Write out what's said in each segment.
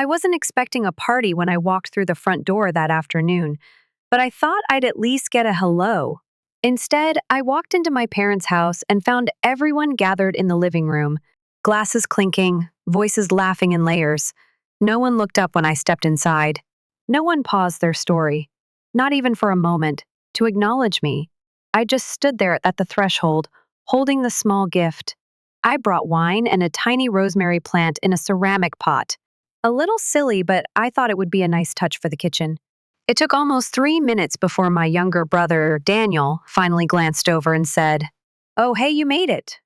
I wasn't expecting a party when I walked through the front door that afternoon, but I thought I'd at least get a hello. Instead, I walked into my parents' house and found everyone gathered in the living room, glasses clinking, voices laughing in layers. No one looked up when I stepped inside. No one paused their story, not even for a moment, to acknowledge me. I just stood there at the threshold, holding the small gift. I brought wine and a tiny rosemary plant in a ceramic pot. A little silly, but I thought it would be a nice touch for the kitchen. It took almost 3 minutes before my younger brother, Daniel, finally glanced over and said, "Oh, hey, you made it,"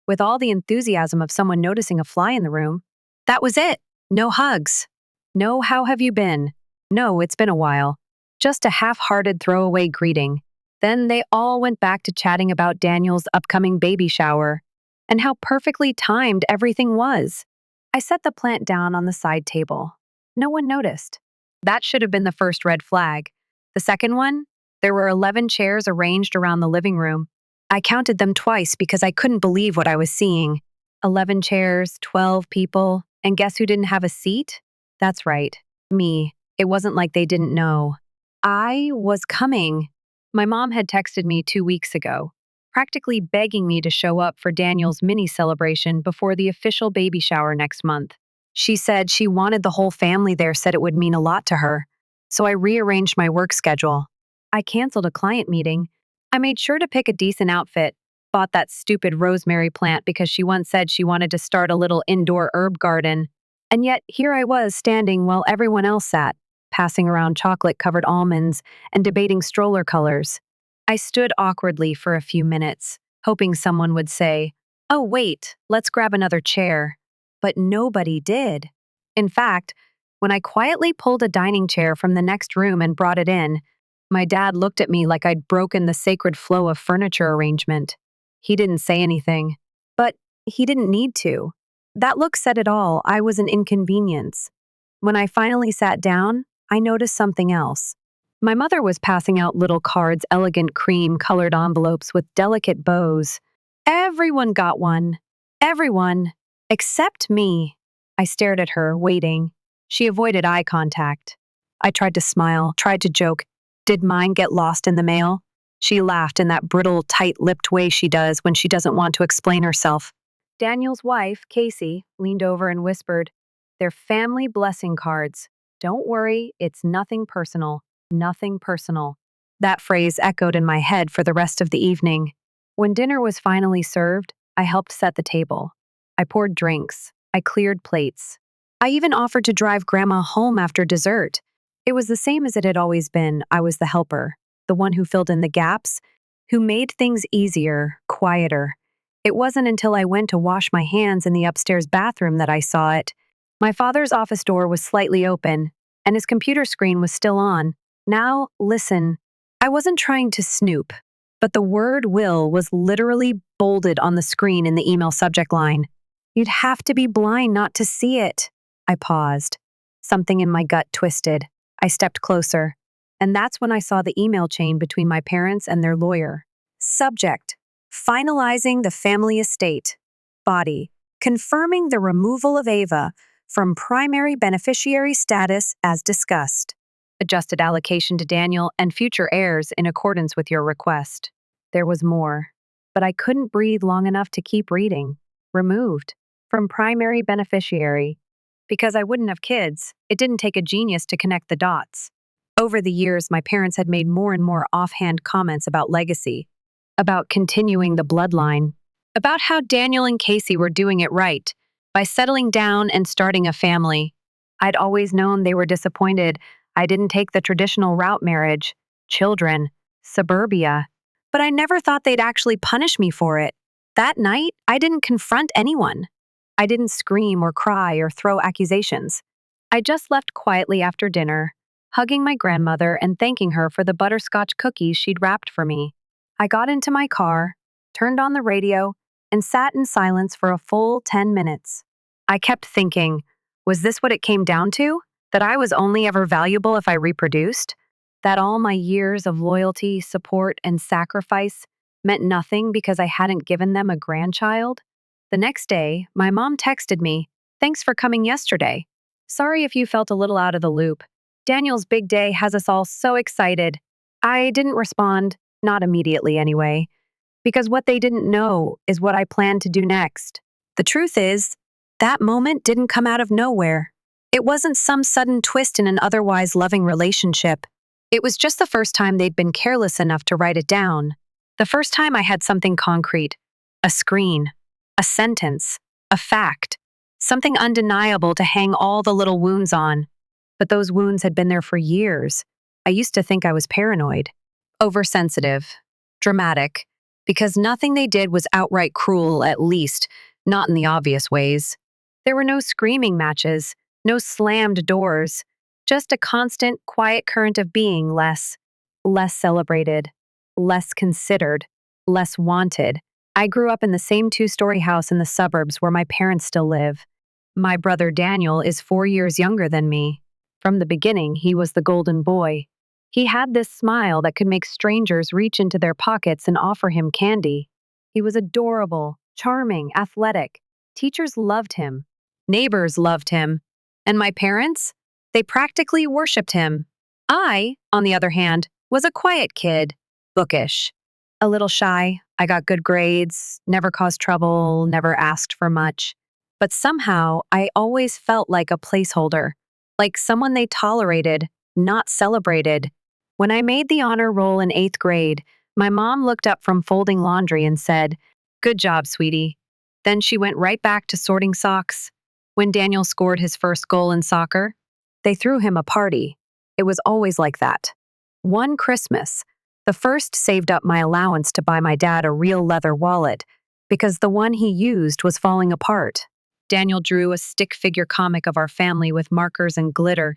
with all the enthusiasm of someone noticing a fly in the room. That was it. No hugs. No, how have you been? No, it's been a while. Just a half-hearted throwaway greeting. Then they all went back to chatting about Daniel's upcoming baby shower and how perfectly timed everything was. I set the plant down on the side table. No one noticed. That should have been the first red flag. The second one? There were 11 chairs arranged around the living room. I counted them twice because I couldn't believe what I was seeing. 11 chairs, 12 people, and guess who didn't have a seat? That's right, me. It wasn't like they didn't know. I was coming. My mom had texted me 2 weeks ago, practically begging me to show up for Daniel's mini celebration before the official baby shower next month. She said she wanted the whole family there, said it would mean a lot to her. So I rearranged my work schedule. I canceled a client meeting. I made sure to pick a decent outfit, bought that stupid rosemary plant because she once said she wanted to start a little indoor herb garden. And yet here I was standing while everyone else sat, passing around chocolate-covered almonds and debating stroller colors. I stood awkwardly for a few minutes, hoping someone would say, "Oh, wait, let's grab another chair." But nobody did. In fact, when I quietly pulled a dining chair from the next room and brought it in, my dad looked at me like I'd broken the sacred flow of furniture arrangement. He didn't say anything, but he didn't need to. That look said it all. I was an inconvenience. When I finally sat down, I noticed something else. My mother was passing out little cards, elegant cream-colored envelopes with delicate bows. Everyone got one. Everyone. Except me. I stared at her, waiting. She avoided eye contact. I tried to smile, tried to joke. Did mine get lost in the mail? She laughed in that brittle, tight-lipped way she does when she doesn't want to explain herself. Daniel's wife, Casey, leaned over and whispered, "They're family blessing cards. Don't worry, it's nothing personal. Nothing personal." That phrase echoed in my head for the rest of the evening. When dinner was finally served, I helped set the table. I poured drinks. I cleared plates. I even offered to drive Grandma home after dessert. It was the same as it had always been. I was the helper, the one who filled in the gaps, who made things easier, quieter. It wasn't until I went to wash my hands in the upstairs bathroom that I saw it. My father's office door was slightly open, and his computer screen was still on. Now, listen. I wasn't trying to snoop, but the word will was literally bolded on the screen in the email subject line. You'd have to be blind not to see it. I paused. Something in my gut twisted. I stepped closer, and that's when I saw the email chain between my parents and their lawyer. Subject: finalizing the family estate. Body: confirming the removal of Ava from primary beneficiary status as discussed. Adjusted allocation to Daniel and future heirs in accordance with your request. There was more, but I couldn't breathe long enough to keep reading. Removed from primary beneficiary. Because I wouldn't have kids, it didn't take a genius to connect the dots. Over the years, my parents had made more and more offhand comments about legacy, about continuing the bloodline, about how Daniel and Casey were doing it right by settling down and starting a family. I'd always known they were disappointed I didn't take the traditional route: marriage, children, suburbia. But I never thought they'd actually punish me for it. That night, I didn't confront anyone. I didn't scream or cry or throw accusations. I just left quietly after dinner, hugging my grandmother and thanking her for the butterscotch cookies she'd wrapped for me. I got into my car, turned on the radio, and sat in silence for a full 10 minutes. I kept thinking, was this what it came down to? That I was only ever valuable if I reproduced? That all my years of loyalty, support, and sacrifice meant nothing because I hadn't given them a grandchild? The next day, my mom texted me, "Thanks for coming yesterday." Sorry if you felt a little out of the loop. Daniel's big day has us all so excited. I didn't respond, not immediately anyway, because what they didn't know is what I planned to do next. The truth is, that moment didn't come out of nowhere. It wasn't some sudden twist in an otherwise loving relationship. It was just the first time they'd been careless enough to write it down. The first time I had something concrete, a screen, a sentence, a fact, something undeniable to hang all the little wounds on. But those wounds had been there for years. I used to think I was paranoid, oversensitive, dramatic, because nothing they did was outright cruel, at least, not in the obvious ways. There were no screaming matches, no slammed doors, just a constant, quiet current of being less celebrated, less considered, less wanted. I grew up in the same two-story house in the suburbs where my parents still live. My brother Daniel is 4 years younger than me. From the beginning, he was the golden boy. He had this smile that could make strangers reach into their pockets and offer him candy. He was adorable, charming, athletic. Teachers loved him. Neighbors loved him. And my parents? They practically worshipped him. I, on the other hand, was a quiet kid, bookish. A little shy, I got good grades, never caused trouble, never asked for much. But somehow, I always felt like a placeholder, like someone they tolerated, not celebrated. When I made the honor roll in 8th grade, my mom looked up from folding laundry and said, "Good job, sweetie." Then she went right back to sorting socks. When Daniel scored his first goal in soccer, they threw him a party. It was always like that. One Christmas, the first saved up my allowance to buy my dad a real leather wallet, because the one he used was falling apart. Daniel drew a stick figure comic of our family with markers and glitter.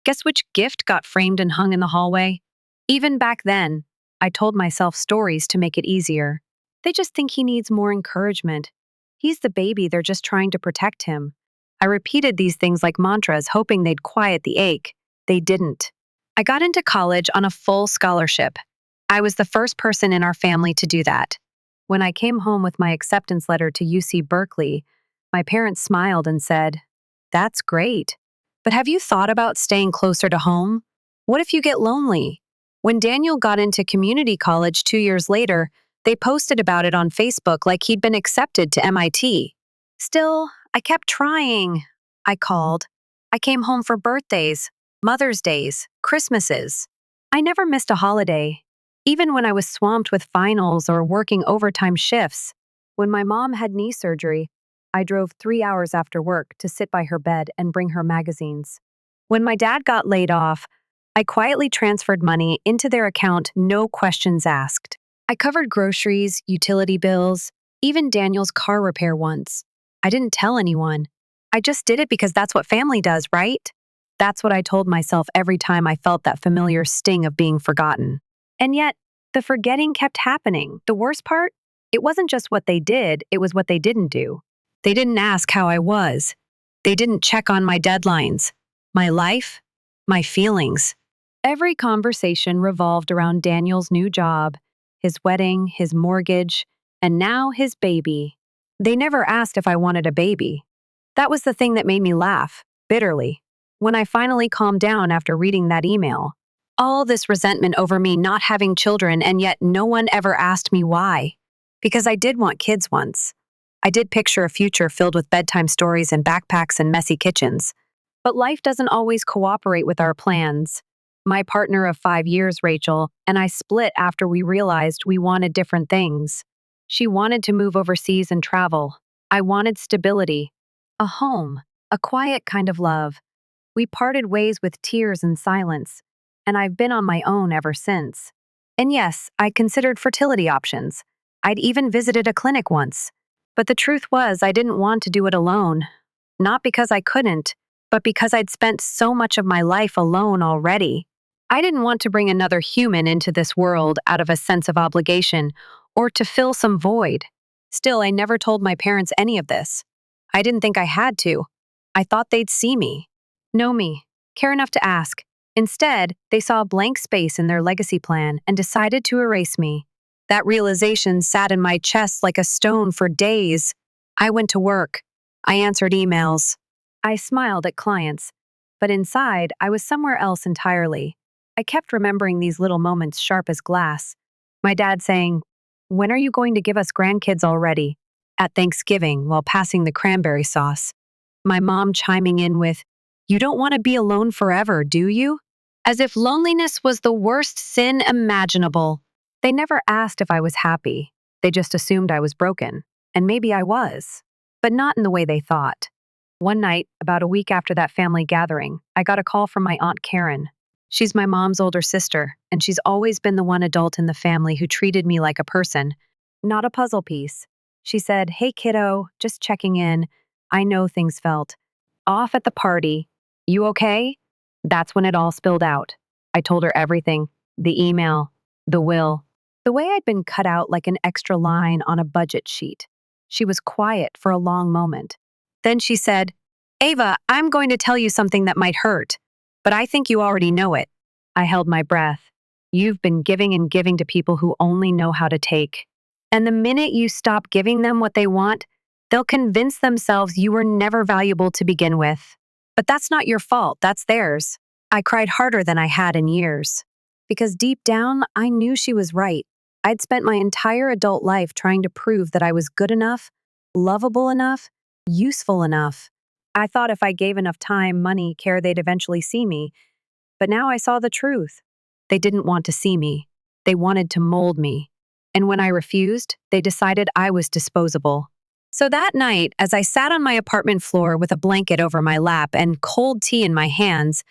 Guess which gift got framed and hung in the hallway? Even back then, I told myself stories to make it easier. They just think he needs more encouragement. He's the baby, they're just trying to protect him. I repeated these things like mantras, hoping they'd quiet the ache. They didn't. I got into college on a full scholarship. I was the first person in our family to do that. When I came home with my acceptance letter to UC Berkeley, my parents smiled and said, "That's great. But have you thought about staying closer to home? What if you get lonely?" When Daniel got into community college 2 years later, they posted about it on Facebook like he'd been accepted to MIT. Still, I kept trying. I called. I came home for birthdays, Mother's Days, Christmases. I never missed a holiday, even when I was swamped with finals or working overtime shifts. When my mom had knee surgery, I drove 3 hours after work to sit by her bed and bring her magazines. When my dad got laid off, I quietly transferred money into their account, no questions asked. I covered groceries, utility bills, even Daniel's car repair once. I didn't tell anyone. I just did it because that's what family does, right? That's what I told myself every time I felt that familiar sting of being forgotten. And yet, the forgetting kept happening. The worst part? It wasn't just what they did, it was what they didn't do. They didn't ask how I was. They didn't check on my deadlines, my life, my feelings. Every conversation revolved around Daniel's new job, his wedding, his mortgage, and now his baby. They never asked if I wanted a baby. That was the thing that made me laugh, bitterly, when I finally calmed down after reading that email. All this resentment over me not having children, and yet no one ever asked me why. Because I did want kids once. I did picture a future filled with bedtime stories and backpacks and messy kitchens. But life doesn't always cooperate with our plans. My partner of 5 years, Rachel, and I split after we realized we wanted different things. She wanted to move overseas and travel. I wanted stability, a home, a quiet kind of love. We parted ways with tears and silence, and I've been on my own ever since. And yes, I considered fertility options. I'd even visited a clinic once. But the truth was, I didn't want to do it alone. Not because I couldn't, but because I'd spent so much of my life alone already. I didn't want to bring another human into this world out of a sense of obligation or to fill some void. Still, I never told my parents any of this. I didn't think I had to. I thought they'd see me, know me, care enough to ask. Instead, they saw a blank space in their legacy plan and decided to erase me. That realization sat in my chest like a stone for days. I went to work. I answered emails. I smiled at clients. But inside, I was somewhere else entirely. I kept remembering these little moments sharp as glass. My dad saying, "When are you going to give us grandkids already?" At Thanksgiving while passing the cranberry sauce. My mom chiming in with, "You don't want to be alone forever, do you?" As if loneliness was the worst sin imaginable. They never asked if I was happy. They just assumed I was broken. And maybe I was. But not in the way they thought. One night, about a week after that family gathering, I got a call from my Aunt Karen. She's my mom's older sister, and she's always been the one adult in the family who treated me like a person, not a puzzle piece. She said, "Hey kiddo, just checking in. I know things felt off at the party. You okay?" That's when it all spilled out. I told her everything, the email, the will, the way I'd been cut out like an extra line on a budget sheet. She was quiet for a long moment. Then she said, "Ava, I'm going to tell you something that might hurt, but I think you already know it." I held my breath. You've been giving and giving to people who only know how to take. And the minute you stop giving them what they want, they'll convince themselves you were never valuable to begin with. But that's not your fault, that's theirs. I cried harder than I had in years. Because deep down, I knew she was right. I'd spent my entire adult life trying to prove that I was good enough, lovable enough, useful enough. I thought if I gave enough time, money, care, they'd eventually see me. But now I saw the truth. They didn't want to see me. They wanted to mold me. And when I refused, they decided I was disposable. So that night, as I sat on my apartment floor with a blanket over my lap and cold tea in my hands,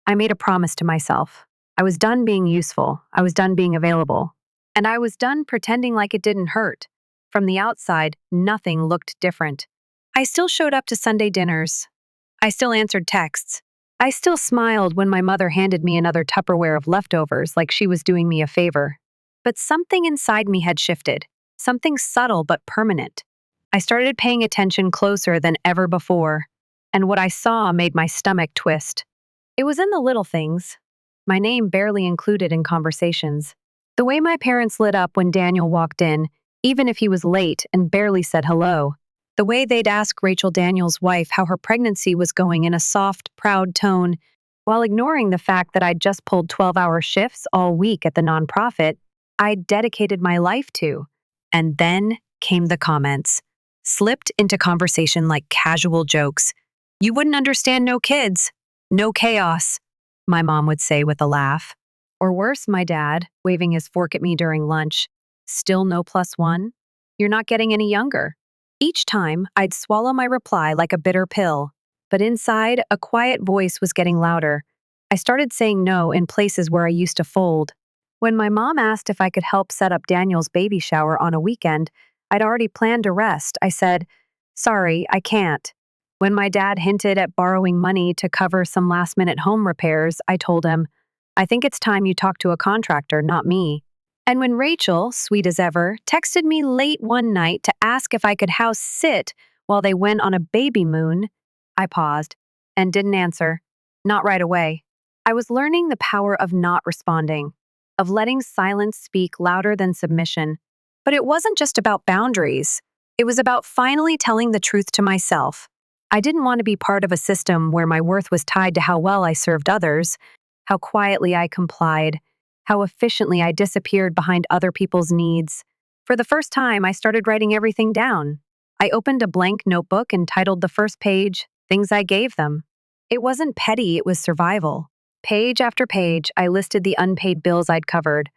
I made a promise to myself. I was done being useful. I was done being available. And I was done pretending like it didn't hurt. From the outside, nothing looked different. I still showed up to Sunday dinners. I still answered texts. I still smiled when my mother handed me another Tupperware of leftovers like she was doing me a favor. But something inside me had shifted. Something subtle but permanent. I started paying attention closer than ever before. And what I saw made my stomach twist. It was in the little things. My name barely included in conversations. The way my parents lit up when Daniel walked in, even if he was late and barely said hello. The way they'd ask Rachel Daniels' wife how her pregnancy was going in a soft, proud tone, while ignoring the fact that I'd just pulled 12-hour shifts all week at the nonprofit I'd dedicated my life to. And then came the comments, slipped into conversation like casual jokes. "You wouldn't understand no kids. No chaos," my mom would say with a laugh. Or worse, my dad, waving his fork at me during lunch. "Still no +1? You're not getting any younger." Each time, I'd swallow my reply like a bitter pill. But inside, a quiet voice was getting louder. I started saying no in places where I used to fold. When my mom asked if I could help set up Daniel's baby shower on a weekend, I'd already planned to rest. I said, "Sorry, I can't." When my dad hinted at borrowing money to cover some last-minute home repairs, I told him, "I think it's time you talk to a contractor, not me." And when Rachel, sweet as ever, texted me late one night to ask if I could house sit while they went on a baby moon, I paused and didn't answer. Not right away. I was learning the power of not responding, of letting silence speak louder than submission. But it wasn't just about boundaries. It was about finally telling the truth to myself. I didn't want to be part of a system where my worth was tied to how well I served others, how quietly I complied, how efficiently I disappeared behind other people's needs. For the first time, I started writing everything down. I opened a blank notebook and titled the first page, "Things I Gave Them." It wasn't petty, it was survival. Page after page, I listed the unpaid bills I'd covered,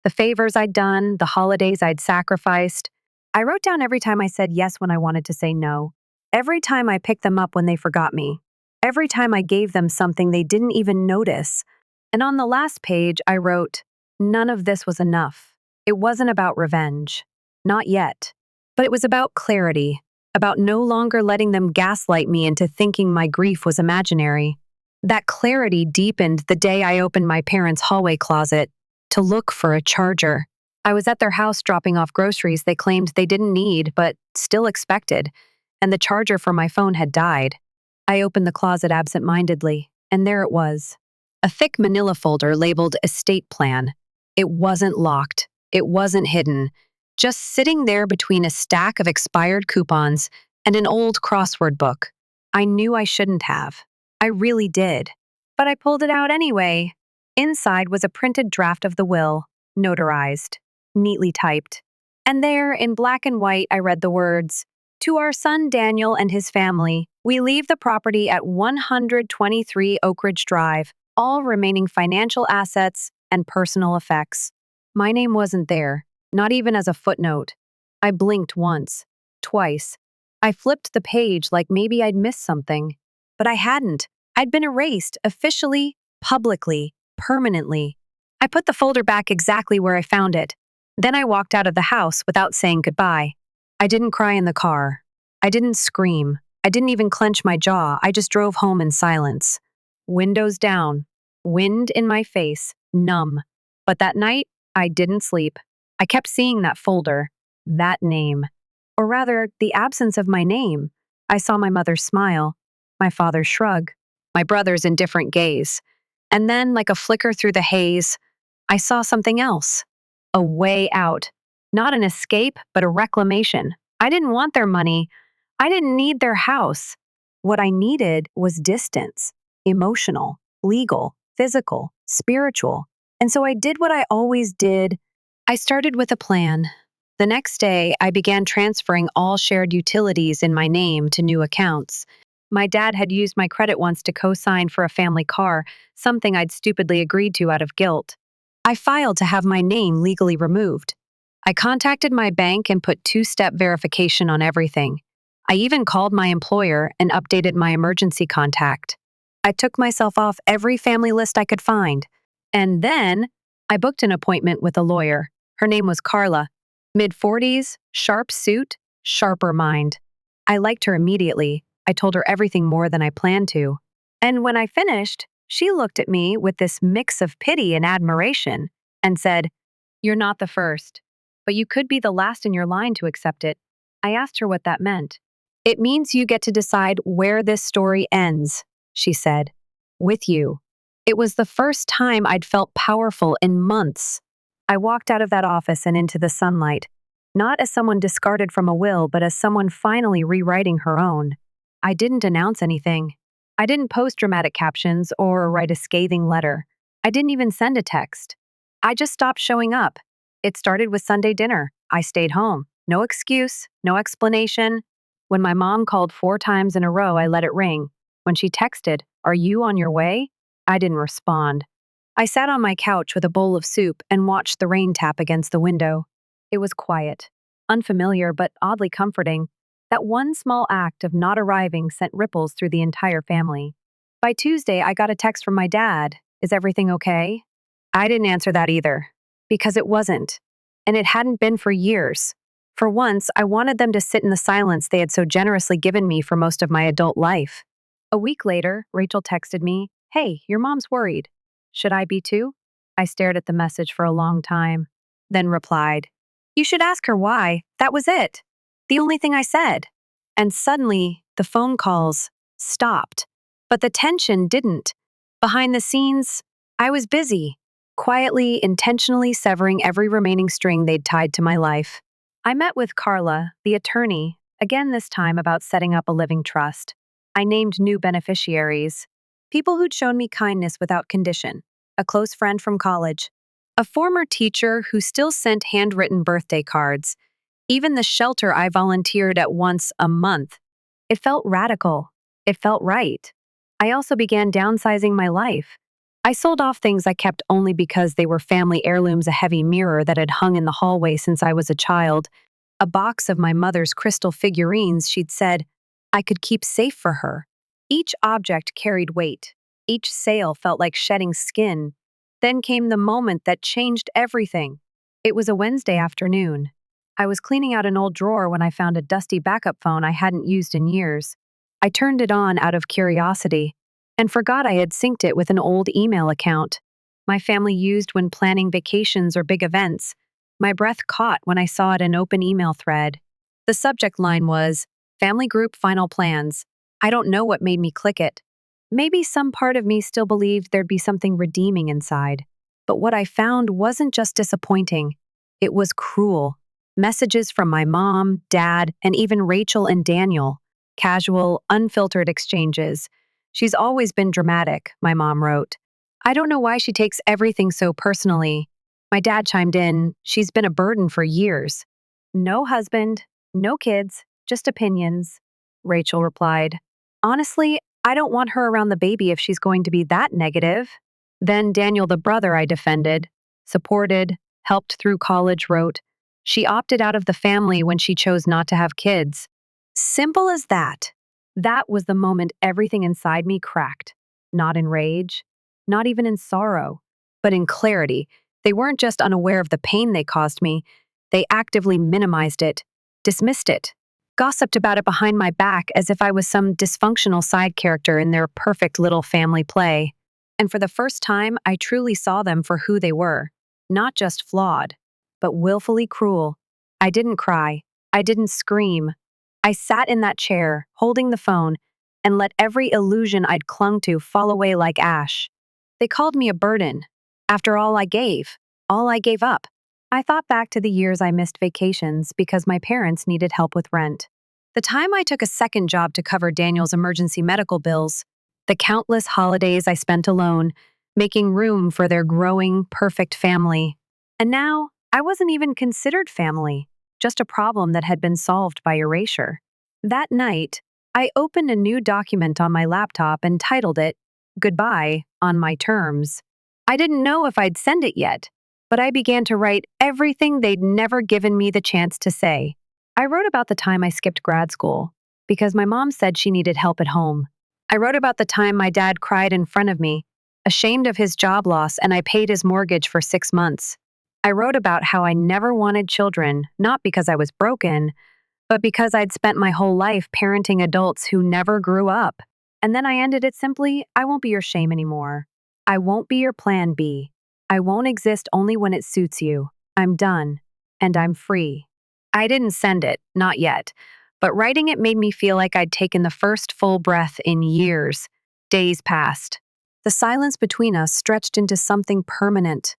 the favors I'd done, the holidays I'd sacrificed. I wrote down every time I said yes when I wanted to say no, every time I picked them up when they forgot me, every time I gave them something they didn't even notice. And on the last page, I wrote, none of this was enough. It wasn't about revenge. Not yet. But it was about clarity, about no longer letting them gaslight me into thinking my grief was imaginary. That clarity deepened the day I opened my parents' hallway closet to look for a charger. I was at their house dropping off groceries they claimed they didn't need but still expected, and the charger for my phone had died. I opened the closet absent-mindedly, and there it was. A thick manila folder labeled Estate Plan. It wasn't locked. It wasn't hidden. Just sitting there between a stack of expired coupons and an old crossword book. I knew I shouldn't have. I really did. But I pulled it out anyway. Inside was a printed draft of the will, notarized, neatly typed. And there, in black and white, I read the words, "To our son Daniel and his family, we leave the property at 123 Oak Ridge Drive, all remaining financial assets and personal effects." My name wasn't there, not even as a footnote. I blinked once, twice. I flipped the page like maybe I'd missed something. But I hadn't. I'd been erased, officially, publicly, permanently. I put the folder back exactly where I found it. Then I walked out of the house without saying goodbye. I didn't cry in the car. I didn't scream. I didn't even clench my jaw. I just drove home in silence. Windows down, wind in my face, numb. But that night, I didn't sleep. I kept seeing that folder, that name. Or rather, the absence of my name. I saw my mother smile, my father shrug, my brother's indifferent gaze. And then, like a flicker through the haze, I saw something else. A way out. Not an escape, but a reclamation. I didn't want their money. I didn't need their house. What I needed was distance. Emotional, legal, physical, spiritual. And so I did what I always did. I started with a plan. The next day, I began transferring all shared utilities in my name to new accounts. My dad had used my credit once to co-sign for a family car, something I'd stupidly agreed to out of guilt. I filed to have my name legally removed. I contacted my bank and put two-step verification on everything. I even called my employer and updated my emergency contact. I took myself off every family list I could find. And then I booked an appointment with a lawyer. Her name was Carla. Mid-40s, sharp suit, sharper mind. I liked her immediately. I told her everything more than I planned to. And when I finished, she looked at me with this mix of pity and admiration and said, "You're not the first, but you could be the last in your line to accept it." I asked her what that meant. "It means you get to decide where this story ends," she said. "With you." It was the first time I'd felt powerful in months. I walked out of that office and into the sunlight, not as someone discarded from a will, but as someone finally rewriting her own. I didn't announce anything. I didn't post dramatic captions or write a scathing letter. I didn't even send a text. I just stopped showing up. It started with Sunday dinner. I stayed home. No excuse, no explanation. When my mom called 4 times in a row, I let it ring. When she texted, "Are you on your way?" I didn't respond. I sat on my couch with a bowl of soup and watched the rain tap against the window. It was quiet, unfamiliar but oddly comforting. That one small act of not arriving sent ripples through the entire family. By Tuesday, I got a text from my dad. "Is everything okay?" I didn't answer that either, because it wasn't. And it hadn't been for years. For once, I wanted them to sit in the silence they had so generously given me for most of my adult life. A week later, Rachel texted me, "Hey, your mom's worried." Should I be too? I stared at the message for a long time, then replied, "You should ask her why. That was it. The only thing I said." And suddenly, the phone calls stopped. But the tension didn't. Behind the scenes, I was busy, quietly, intentionally severing every remaining string they'd tied to my life. I met with Carla, the attorney, again this time about setting up a living trust. I named new beneficiaries, people who'd shown me kindness without condition, a close friend from college, a former teacher who still sent handwritten birthday cards, even the shelter I volunteered at once a month. It felt radical. It felt right. I also began downsizing my life. I sold off things I kept only because they were family heirlooms, a heavy mirror that had hung in the hallway since I was a child, a box of my mother's crystal figurines she'd said I could keep safe for her. Each object carried weight. Each sale felt like shedding skin. Then came the moment that changed everything. It was a Wednesday afternoon. I was cleaning out an old drawer when I found a dusty backup phone I hadn't used in years. I turned it on out of curiosity and forgot I had synced it with an old email account my family used when planning vacations or big events. My breath caught when I saw it in an open email thread. The subject line was, "Family Group Final Plans." I don't know what made me click it. Maybe some part of me still believed there'd be something redeeming inside. But what I found wasn't just disappointing. It was cruel. Messages from my mom, dad, and even Rachel and Daniel. Casual, unfiltered exchanges. She's always been dramatic, my mom wrote. I don't know why she takes everything so personally. My dad chimed in, she's been a burden for years. No husband, no kids, just opinions, Rachel replied. Honestly, I don't want her around the baby if she's going to be that negative. Then Daniel, the brother I defended, supported, helped through college, wrote, she opted out of the family when she chose not to have kids. Simple as that. That was the moment everything inside me cracked. Not in rage, not even in sorrow, but in clarity. They weren't just unaware of the pain they caused me, they actively minimized it, dismissed it, gossiped about it behind my back as if I was some dysfunctional side character in their perfect little family play. And for the first time, I truly saw them for who they were, not just flawed, but willfully cruel. I didn't cry. I didn't scream. I sat in that chair, holding the phone, and let every illusion I'd clung to fall away like ash. They called me a burden. After all I gave up. I thought back to the years I missed vacations because my parents needed help with rent. The time I took a second job to cover Daniel's emergency medical bills, the countless holidays I spent alone, making room for their growing, perfect family. And now, I wasn't even considered family, just a problem that had been solved by erasure. That night, I opened a new document on my laptop and titled it, Goodbye, on my terms. I didn't know if I'd send it yet, but I began to write everything they'd never given me the chance to say. I wrote about the time I skipped grad school, because my mom said she needed help at home. I wrote about the time my dad cried in front of me, ashamed of his job loss, and I paid his mortgage for 6 months. I wrote about how I never wanted children, not because I was broken, but because I'd spent my whole life parenting adults who never grew up. And then I ended it simply, I won't be your shame anymore. I won't be your plan B. I won't exist only when it suits you. I'm done. And I'm free. I didn't send it, not yet, but writing it made me feel like I'd taken the first full breath in years. Days passed. The silence between us stretched into something permanent,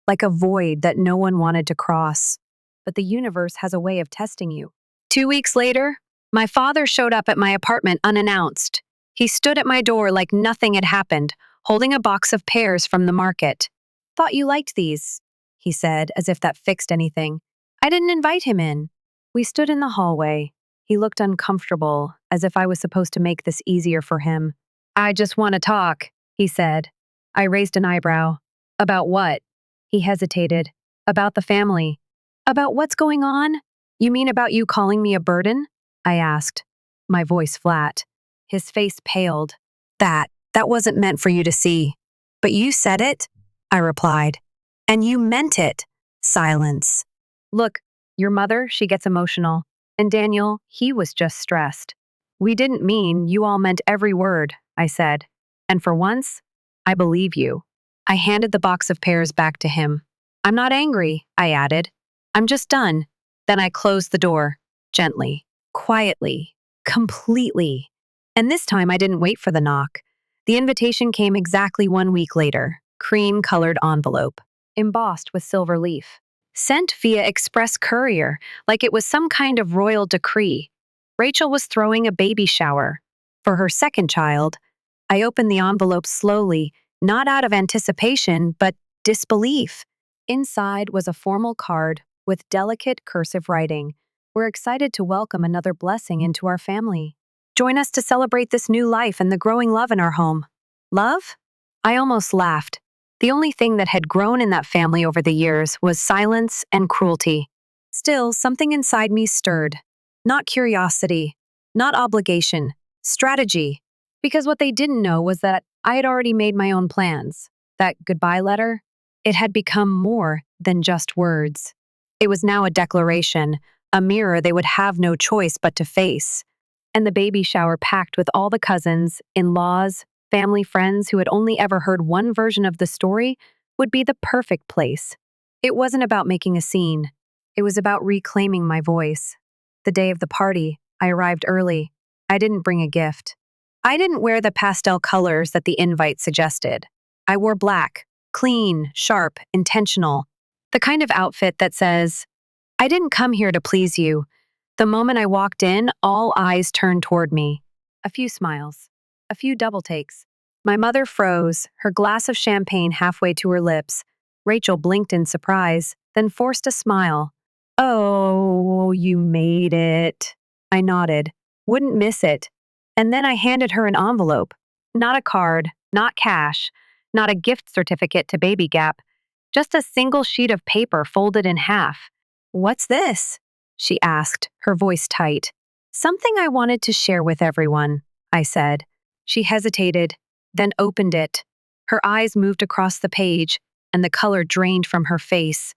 like a void that no one wanted to cross. But the universe has a way of testing you. 2 weeks later, my father showed up at my apartment unannounced. He stood at my door like nothing had happened, holding a box of pears from the market. Thought you liked these, he said, as if that fixed anything. I didn't invite him in. We stood in the hallway. He looked uncomfortable, as if I was supposed to make this easier for him. I just want to talk, he said. I raised an eyebrow. About what? He hesitated. About the family. About what's going on? You mean about you calling me a burden? I asked, my voice flat. His face paled. That wasn't meant for you to see. But you said it, I replied. And you meant it. Silence. Look, your mother, she gets emotional. And Daniel, he was just stressed. We didn't mean you all meant every word, I said. And for once, I believe you. I handed the box of pears back to him. I'm not angry, I added. I'm just done. Then I closed the door, gently, quietly, completely. And this time I didn't wait for the knock. The invitation came exactly 1 week later, cream-colored envelope, embossed with silver leaf. Sent via express courier, like it was some kind of royal decree. Rachel was throwing a baby shower. For her second child, I opened the envelope slowly, not out of anticipation, but disbelief. Inside was a formal card with delicate cursive writing. We're excited to welcome another blessing into our family. Join us to celebrate this new life and the growing love in our home. Love? I almost laughed. The only thing that had grown in that family over the years was silence and cruelty. Still, something inside me stirred. Not curiosity, not obligation, strategy. Because what they didn't know was that I had already made my own plans. That goodbye letter, it had become more than just words. It was now a declaration, a mirror they would have no choice but to face. And the baby shower packed with all the cousins, in-laws, family friends who had only ever heard one version of the story would be the perfect place. It wasn't about making a scene. It was about reclaiming my voice. The day of the party, I arrived early. I didn't bring a gift. I didn't wear the pastel colors that the invite suggested. I wore black, clean, sharp, intentional. The kind of outfit that says, I didn't come here to please you. The moment I walked in, all eyes turned toward me. A few smiles. A few double takes. My mother froze, her glass of champagne halfway to her lips. Rachel blinked in surprise, then forced a smile. Oh, you made it. I nodded. Wouldn't miss it. And then I handed her an envelope. Not a card, not cash, not a gift certificate to Baby Gap. Just a single sheet of paper folded in half. What's this? She asked, her voice tight. Something I wanted to share with everyone, I said. She hesitated, then opened it. Her eyes moved across the page, and the color drained from her face.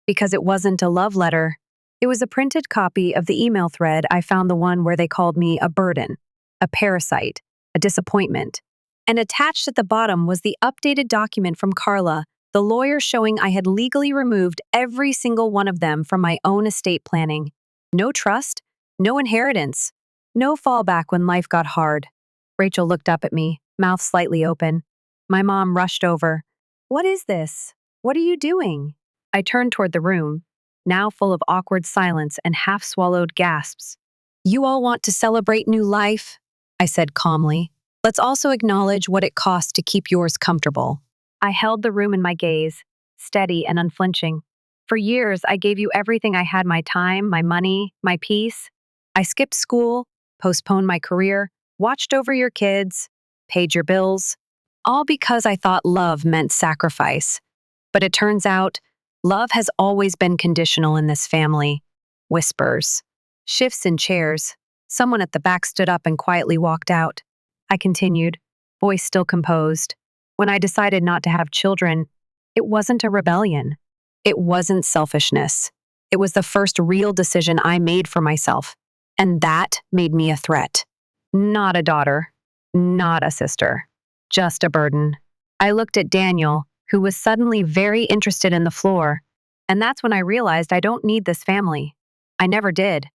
Because it wasn't a love letter. It was a printed copy of the email thread I found, the one where they called me a burden, a parasite, a disappointment. And attached at the bottom was the updated document from Carla, the lawyer, showing I had legally removed every single one of them from my own estate planning. No trust, no inheritance, no fallback when life got hard. Rachel looked up at me, mouth slightly open. My mom rushed over. What is this? What are you doing? I turned toward the room, now full of awkward silence and half-swallowed gasps. You all want to celebrate new life? I said calmly. Let's also acknowledge what it costs to keep yours comfortable. I held the room in my gaze, steady and unflinching. For years, I gave you everything I had: my time, my money, my peace. I skipped school, postponed my career, watched over your kids, paid your bills, all because I thought love meant sacrifice. But it turns out, love has always been conditional in this family. Whispers. Shifts in chairs. Someone at the back stood up and quietly walked out. I continued, voice still composed. When I decided not to have children, it wasn't a rebellion. It wasn't selfishness. It was the first real decision I made for myself. And that made me a threat. Not a daughter. Not a sister. Just a burden. I looked at Daniel, who was suddenly very interested in the floor. And that's when I realized I don't need this family. I never did.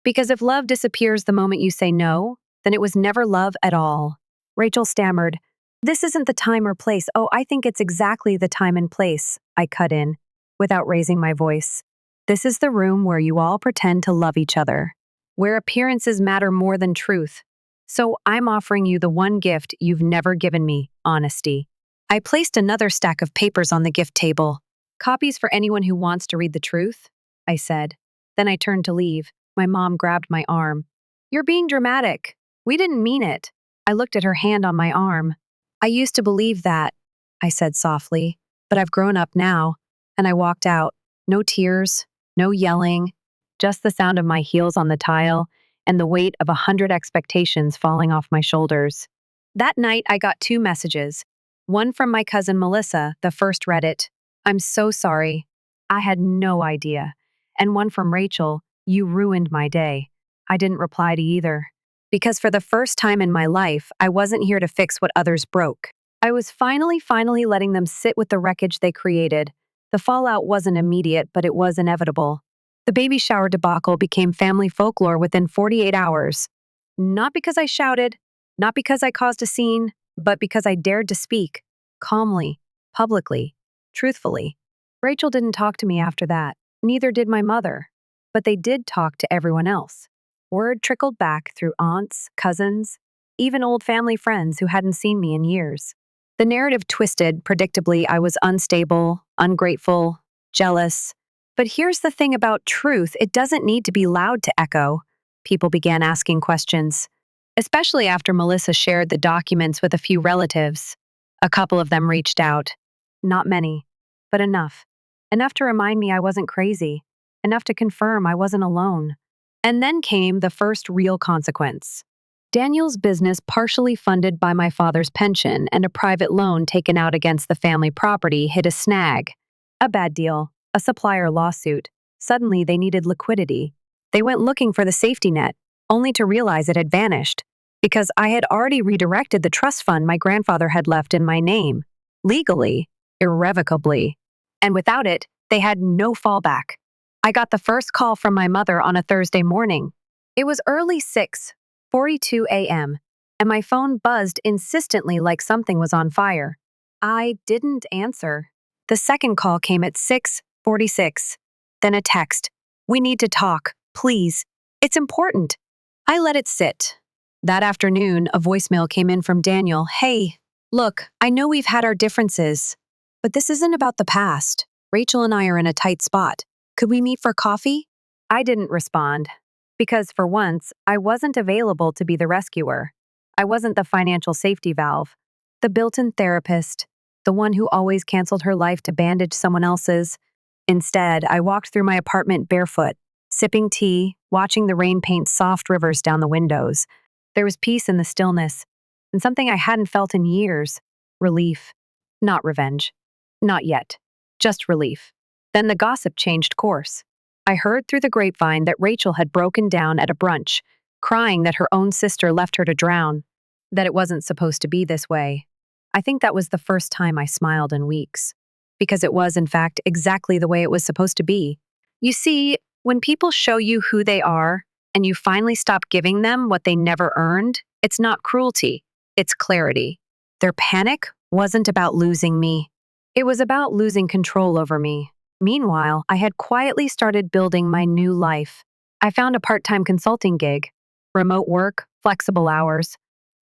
Because if love disappears the moment you say no, then it was never love at all. Rachel stammered, This isn't the time or place. Oh, I think it's exactly the time and place, I cut in, without raising my voice. This is the room where you all pretend to love each other, where appearances matter more than truth. So I'm offering you the one gift you've never given me, honesty. I placed another stack of papers on the gift table. Copies for anyone who wants to read the truth, I said. Then I turned to leave. My mom grabbed my arm. You're being dramatic. We didn't mean it. I looked at her hand on my arm. I used to believe that, I said softly, but I've grown up now. And I walked out. No tears, no yelling, just the sound of my heels on the tile and the weight of 100 expectations falling off my shoulders. That night, I got 2 messages. One from my cousin Melissa, the first read it. I'm so sorry. I had no idea. And one from Rachel, you ruined my day. I didn't reply to either. Because for the first time in my life, I wasn't here to fix what others broke. I was finally letting them sit with the wreckage they created. The fallout wasn't immediate, but it was inevitable. The baby shower debacle became family folklore within 48 hours. Not because I shouted, not because I caused a scene, but because I dared to speak, calmly, publicly, truthfully. Rachel didn't talk to me after that, neither did my mother, but they did talk to everyone else. Word trickled back through aunts, cousins, even old family friends who hadn't seen me in years. The narrative twisted. Predictably, I was unstable, ungrateful, jealous. But here's the thing about truth, it doesn't need to be loud to echo. People began asking questions, especially after Melissa shared the documents with a few relatives. A couple of them reached out. Not many, but enough. Enough to remind me I wasn't crazy. Enough to confirm I wasn't alone. And then came the first real consequence. Daniel's business, partially funded by my father's pension and a private loan taken out against the family property, hit a snag. A bad deal, a supplier lawsuit. Suddenly they needed liquidity. They went looking for the safety net, only to realize it had vanished, because I had already redirected the trust fund my grandfather had left in my name, legally, irrevocably. And without it, they had no fallback. I got the first call from my mother on a Thursday morning. It was early 6:42 a.m., and my phone buzzed insistently like something was on fire. I didn't answer. The second call came at 6:46. Then a text. We need to talk, please. It's important. I let it sit. That afternoon, a voicemail came in from Daniel. Hey, look, I know we've had our differences, but this isn't about the past. Rachel and I are in a tight spot. Could we meet for coffee? I didn't respond because, for once, I wasn't available to be the rescuer. I wasn't the financial safety valve, the built in therapist, the one who always canceled her life to bandage someone else's. Instead, I walked through my apartment barefoot, sipping tea, watching the rain paint soft rivers down the windows. There was peace in the stillness, and something I hadn't felt in years: relief. Not revenge. Not yet. Just relief. Then the gossip changed course. I heard through the grapevine that Rachel had broken down at a brunch, crying that her own sister left her to drown, that it wasn't supposed to be this way. I think that was the first time I smiled in weeks, because it was, in fact, exactly the way it was supposed to be. You see, when people show you who they are, and you finally stop giving them what they never earned, it's not cruelty, it's clarity. Their panic wasn't about losing me. It was about losing control over me. Meanwhile, I had quietly started building my new life. I found a part-time consulting gig, remote work, flexible hours.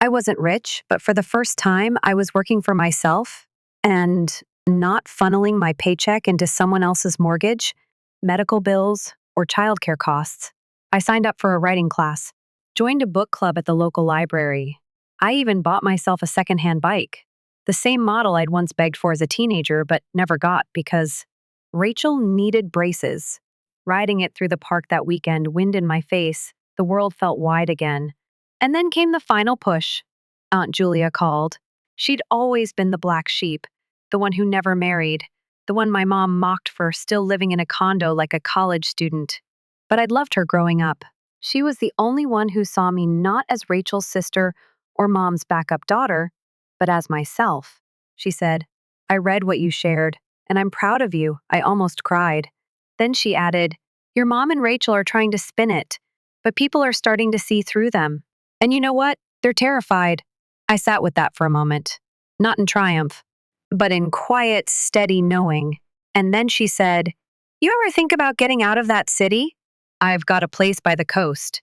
I wasn't rich, but for the first time, I was working for myself and not funneling my paycheck into someone else's mortgage, medical bills, or childcare costs. I signed up for a writing class, joined a book club at the local library. I even bought myself a secondhand bike, the same model I'd once begged for as a teenager but never got because Rachel needed braces. Riding it through the park that weekend, wind in my face, the world felt wide again. And then came the final push. Aunt Julia called. She'd always been the black sheep, the one who never married, the one my mom mocked for still living in a condo like a college student. But I'd loved her growing up. She was the only one who saw me not as Rachel's sister or mom's backup daughter, but as myself. She said, I read what you shared, and I'm proud of you. I almost cried. Then she added, your mom and Rachel are trying to spin it, but people are starting to see through them. And you know what? They're terrified. I sat with that for a moment, not in triumph, but in quiet, steady knowing. And then she said, you ever think about getting out of that city? I've got a place by the coast.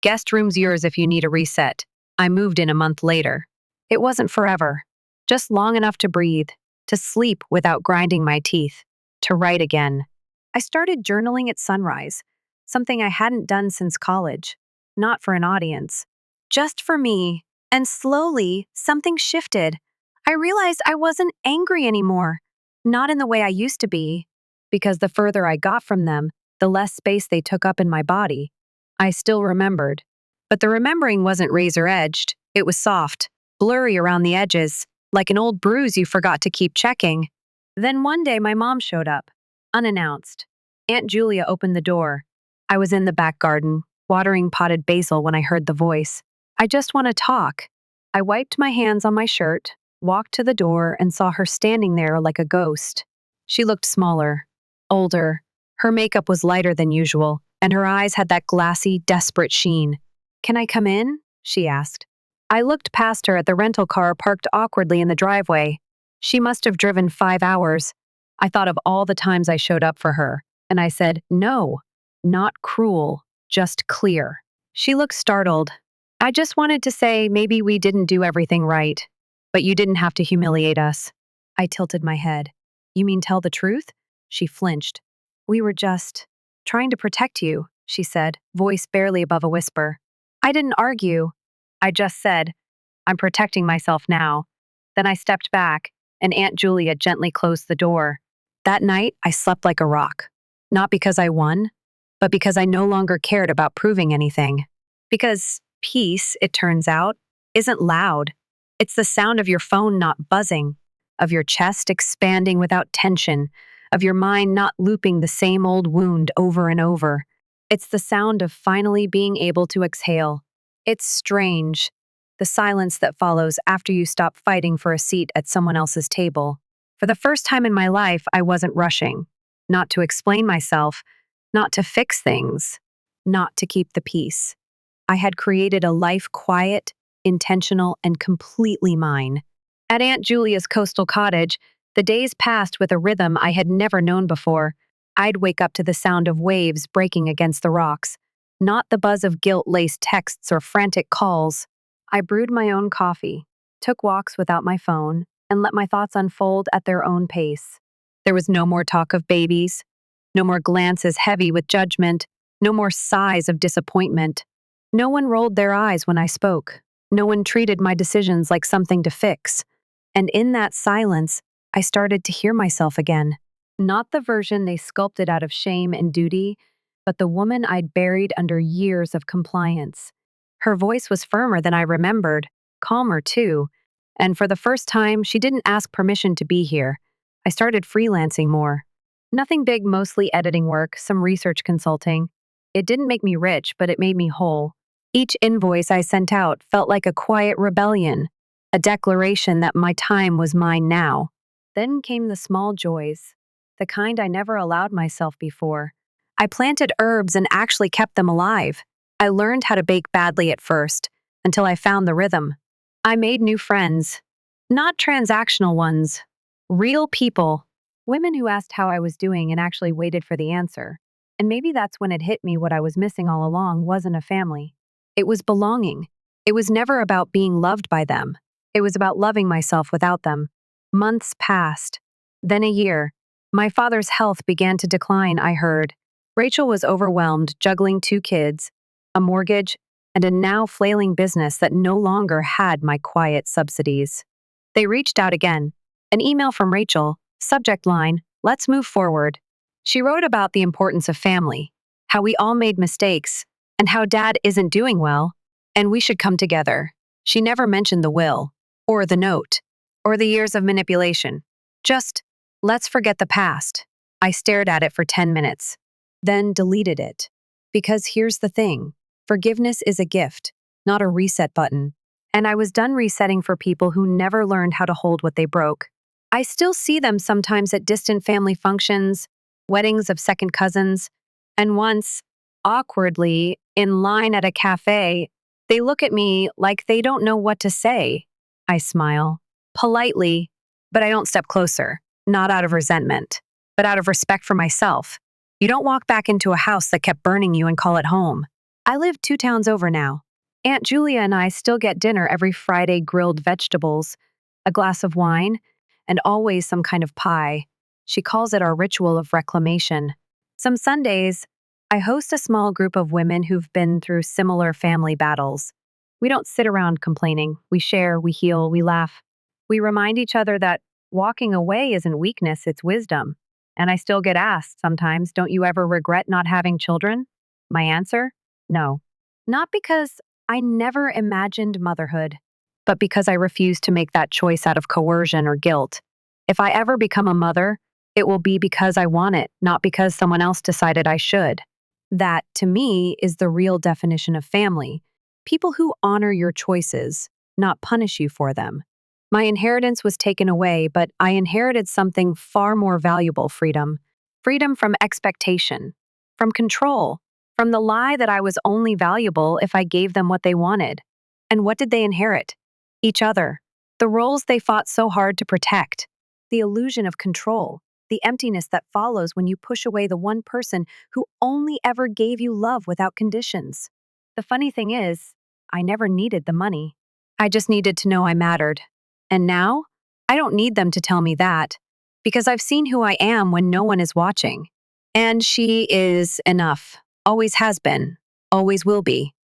Guest room's yours if you need a reset. I moved in a month later. It wasn't forever, just long enough to breathe, to sleep without grinding my teeth, to write again. I started journaling at sunrise, something I hadn't done since college, not for an audience, just for me. And slowly, something shifted. I realized I wasn't angry anymore, not in the way I used to be, because the further I got from them, the less space they took up in my body. I still remembered, but the remembering wasn't razor-edged. It was soft, blurry around the edges, like an old bruise you forgot to keep checking. Then one day my mom showed up, unannounced. Aunt Julia opened the door. I was in the back garden, watering potted basil when I heard the voice. I just want to talk. I wiped my hands on my shirt, walked to the door, and saw her standing there like a ghost. She looked smaller, older. Her makeup was lighter than usual, and her eyes had that glassy, desperate sheen. Can I come in? She asked. I looked past her at the rental car parked awkwardly in the driveway. She must have driven 5 hours. I thought of all the times I showed up for her, and I said, no, not cruel, just clear. She looked startled. I just wanted to say maybe we didn't do everything right, but you didn't have to humiliate us. I tilted my head. You mean tell the truth? She flinched. We were just trying to protect you, she said, voice barely above a whisper. I didn't argue. I just said, I'm protecting myself now. Then I stepped back, and Aunt Julia gently closed the door. That night, I slept like a rock. Not because I won, but because I no longer cared about proving anything. Because peace, it turns out, isn't loud. It's the sound of your phone not buzzing, of your chest expanding without tension, of your mind not looping the same old wound over and over. It's the sound of finally being able to exhale. It's strange, the silence that follows after you stop fighting for a seat at someone else's table. For the first time in my life, I wasn't rushing. Not to explain myself, not to fix things, not to keep the peace. I had created a life quiet, intentional, and completely mine. At Aunt Julia's coastal cottage, the days passed with a rhythm I had never known before. I'd wake up to the sound of waves breaking against the rocks, not the buzz of guilt-laced texts or frantic calls. I brewed my own coffee, took walks without my phone, and let my thoughts unfold at their own pace. There was no more talk of babies, no more glances heavy with judgment, no more sighs of disappointment. No one rolled their eyes when I spoke. No one treated my decisions like something to fix. And in that silence, I started to hear myself again. Not the version they sculpted out of shame and duty, but the woman I'd buried under years of compliance. Her voice was firmer than I remembered, calmer too, and for the first time, she didn't ask permission to be here. I started freelancing more. Nothing big, mostly editing work, some research consulting. It didn't make me rich, but it made me whole. Each invoice I sent out felt like a quiet rebellion, a declaration that my time was mine now. Then came the small joys, the kind I never allowed myself before. I planted herbs and actually kept them alive. I learned how to bake badly at first, until I found the rhythm. I made new friends, not transactional ones, real people, women who asked how I was doing and actually waited for the answer. And maybe that's when it hit me what I was missing all along wasn't a family. It was belonging. It was never about being loved by them. It was about loving myself without them. Months passed. Then a year. My father's health began to decline, I heard. Rachel was overwhelmed, juggling 2 kids, a mortgage, and a now flailing business that no longer had my quiet subsidies. They reached out again. An email from Rachel, subject line, "Let's move forward." She wrote about the importance of family, how we all made mistakes, and how Dad isn't doing well, and we should come together. She never mentioned the will, or the note, or the years of manipulation. Just, let's forget the past. I stared at it for 10 minutes, then deleted it. Because here's the thing, forgiveness is a gift, not a reset button. And I was done resetting for people who never learned how to hold what they broke. I still see them sometimes at distant family functions, weddings of second cousins, and once, awkwardly, in line at a cafe, they look at me like they don't know what to say. I smile, politely, but I don't step closer, not out of resentment, but out of respect for myself. You don't walk back into a house that kept burning you and call it home. I live 2 towns over now. Aunt Julia and I still get dinner every Friday, grilled vegetables, a glass of wine, and always some kind of pie. She calls it our ritual of reclamation. Some Sundays, I host a small group of women who've been through similar family battles. We don't sit around complaining. We share, we heal, we laugh. We remind each other that walking away isn't weakness, it's wisdom. And I still get asked sometimes, don't you ever regret not having children? My answer? No. Not because I never imagined motherhood, but because I refused to make that choice out of coercion or guilt. If I ever become a mother, it will be because I want it, not because someone else decided I should. That, to me, is the real definition of family. People who honor your choices, not punish you for them. My inheritance was taken away, but I inherited something far more valuable: freedom. Freedom from expectation, from control, from the lie that I was only valuable if I gave them what they wanted. And what did they inherit? Each other. The roles they fought so hard to protect. The illusion of control. The emptiness that follows when you push away the one person who only ever gave you love without conditions. The funny thing is, I never needed the money. I just needed to know I mattered. And now, I don't need them to tell me that, because I've seen who I am when no one is watching. And she is enough. Always has been. Always will be.